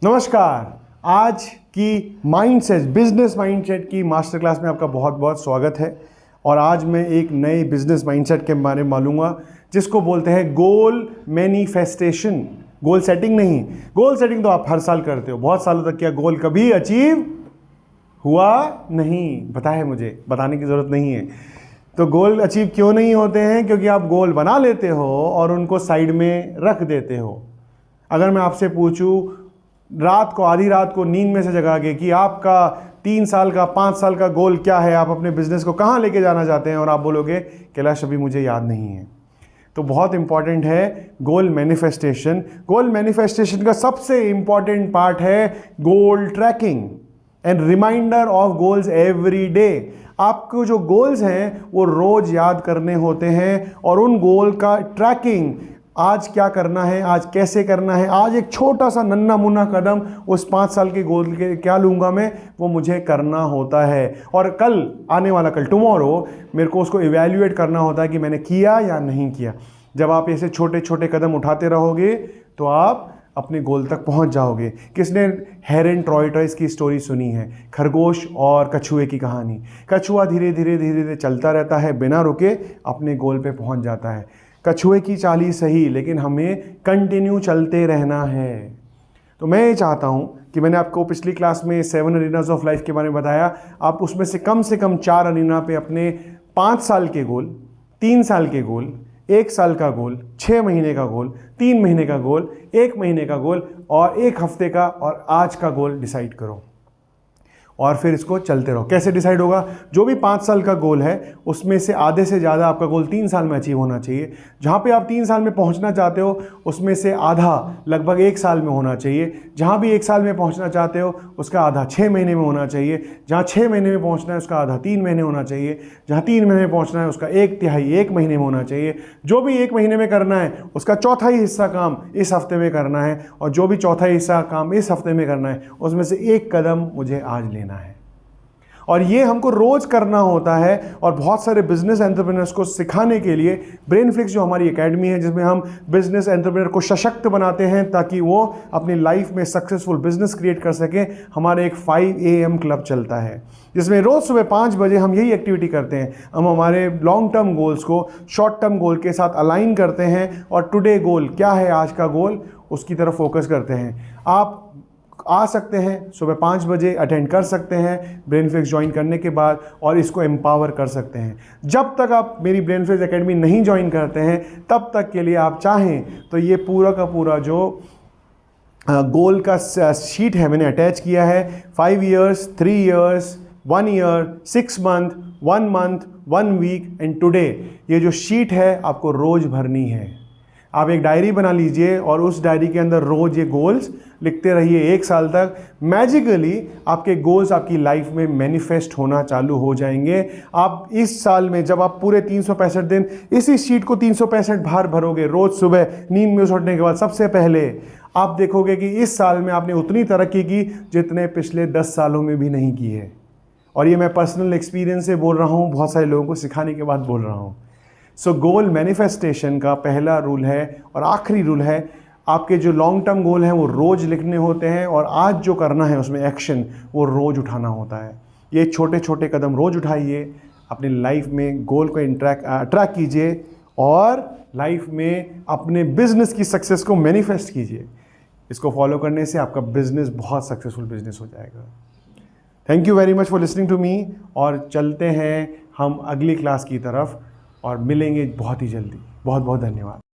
नमस्कार। आज की माइंडसेट, बिजनेस माइंडसेट की मास्टर क्लास में आपका बहुत बहुत स्वागत है। और आज मैं एक नए बिजनेस माइंडसेट के बारे में मालूंगा जिसको बोलते हैं गोल मैनिफेस्टेशन। गोल सेटिंग नहीं, गोल सेटिंग तो आप हर साल करते हो, बहुत सालों तक किया, गोल कभी अचीव हुआ नहीं। पता है, मुझे बताने की ज़रूरत नहीं है। तो गोल अचीव क्यों नहीं होते हैं? क्योंकि आप गोल बना लेते हो और उनको साइड में रख देते हो। अगर मैं आपसे पूछूं रात को, आधी रात को नींद में से जगा के कि आपका 3 साल का 5 साल का गोल क्या है, आप अपने बिजनेस को कहाँ लेके जाना चाहते हैं, और आप बोलोगे कैलाश अभी मुझे याद नहीं है, तो बहुत इंपॉर्टेंट है गोल मैनिफेस्टेशन। गोल मैनिफेस्टेशन का सबसे इंपॉर्टेंट पार्ट है goal tracking and reminder of goals every day. आपको जो गोल्स हैं वो रोज याद करने होते हैं और उन गोल का ट्रैकिंग, आज क्या करना है, आज कैसे करना है, आज एक छोटा सा नन्हा मुन्ना कदम उस 5 साल के गोल के क्या लूँगा मैं, वो मुझे करना होता है। और कल आने वाला, कल टुमारो, मेरे को उसको इवैल्यूएट करना होता है कि मैंने किया या नहीं किया। जब आप ऐसे छोटे छोटे कदम उठाते रहोगे तो आप अपने गोल तक पहुंच जाओगे। किसने हेरन टॉर्टोइस की स्टोरी सुनी है? खरगोश और कछुए की कहानी। कछुआ धीरे धीरे धीरे धीरे चलता रहता है, बिना रुके अपने गोल पे पहुंच जाता है। कछुए की चाल ही सही, लेकिन हमें कंटिन्यू चलते रहना है। तो मैं ये चाहता हूं कि मैंने आपको पिछली क्लास में 7 अरीनाज ऑफ लाइफ के बारे में बताया, आप उसमें से कम 4 अरीना पे अपने 5 साल के गोल, 3 साल के गोल, 1 साल का गोल, 6 महीने का गोल, 3 महीने का गोल, 1 महीने का गोल और 1 हफ्ते का और आज का गोल डिसाइड करो और फिर इसको चलते रहो। कैसे डिसाइड होगा? जो भी 5 साल का गोल है उसमें से आधे से ज़्यादा आपका गोल 3 साल में अचीव होना चाहिए। जहाँ पे आप 3 साल में पहुँचना चाहते हो उसमें से आधा लगभग 1 साल में होना चाहिए। जहाँ भी 1 साल में पहुँचना चाहते हो उसका आधा 6 महीने में होना चाहिए। जहाँ 6 महीने में पहुँचना है उसका आधा 3 महीने होना चाहिए। जहाँ 3 महीने में पहुँचना है उसका 1/3 1 महीने में होना चाहिए। जो भी 1 महीने में करना है उसका चौथा हिस्सा काम इस हफ्ते में करना है, और जो भी चौथा हिस्सा काम इस हफ्ते में करना है उसमें से 1 कदम मुझे आज लेना है। और ये हमको रोज करना होता है। और बहुत सारे बिजनेस एंटरप्रेन्योर्स को सिखाने के लिए ब्रेनफ्लिक्स जो हमारी एकेडमी है, जिसमें हम बिजनेस एंटरप्रेन्योर को सशक्त बनाते हैं ताकि वो अपनी लाइफ में सक्सेसफुल बिजनेस क्रिएट कर सकें, हमारे एक 5 AM क्लब चलता है जिसमें रोज सुबह 5 बजे हम यही एक्टिविटी करते हैं। हम हमारे लॉन्ग टर्म गोल्स को शॉर्ट टर्म गोल के साथ अलाइन करते हैं और टुडे गोल क्या है, आज का गोल, उसकी तरफ फोकस करते हैं। आप आ सकते हैं सुबह 5 बजे, अटेंड कर सकते हैं ब्रेनफ्लिक्स ज्वाइन करने के बाद और इसको एम्पावर कर सकते हैं। जब तक आप मेरी ब्रेनफ्लिक्स एकेडमी नहीं ज्वाइन करते हैं तब तक के लिए आप चाहें तो ये पूरा का पूरा जो गोल का शीट है मैंने अटैच किया है। 5 years, 3 years, 1 year, 6 month, 1 month, 1 week and today, ये जो शीट है आपको रोज भरनी है। आप एक डायरी बना लीजिए और उस डायरी के अंदर रोज ये गोल्स लिखते रहिए 1 साल तक। मैजिकली आपके गोल्स आपकी लाइफ में मैनिफेस्ट होना चालू हो जाएंगे। आप इस साल में जब आप पूरे 365 दिन इसी शीट को 365 बार भरोगे, रोज सुबह नींद में उठने के बाद सबसे पहले, आप देखोगे कि इस साल में आपने उतनी तरक्की की जितने पिछले 10 सालों में भी नहीं की है। और ये मैं पर्सनल एक्सपीरियंस से बोल रहा हूँ, बहुत सारे लोगों को सिखाने के बाद बोल रहा हूँ। सो गोल मैनिफेस्टेशन का पहला रूल है और आखिरी रूल है, आपके जो लॉन्ग टर्म गोल हैं वो रोज लिखने होते हैं और आज जो करना है उसमें एक्शन वो रोज उठाना होता है। ये छोटे छोटे कदम रोज उठाइए, अपनी लाइफ में गोल को अट्रैक्ट कीजिए और लाइफ में अपने बिजनेस की सक्सेस को मैनिफेस्ट कीजिए। इसको फॉलो करने से आपका बिजनेस बहुत सक्सेसफुल बिजनेस हो जाएगा। Thank you very much for listening to me. और चलते हैं हम अगली क्लास की तरफ और मिलेंगे बहुत ही जल्दी। बहुत बहुत धन्यवाद।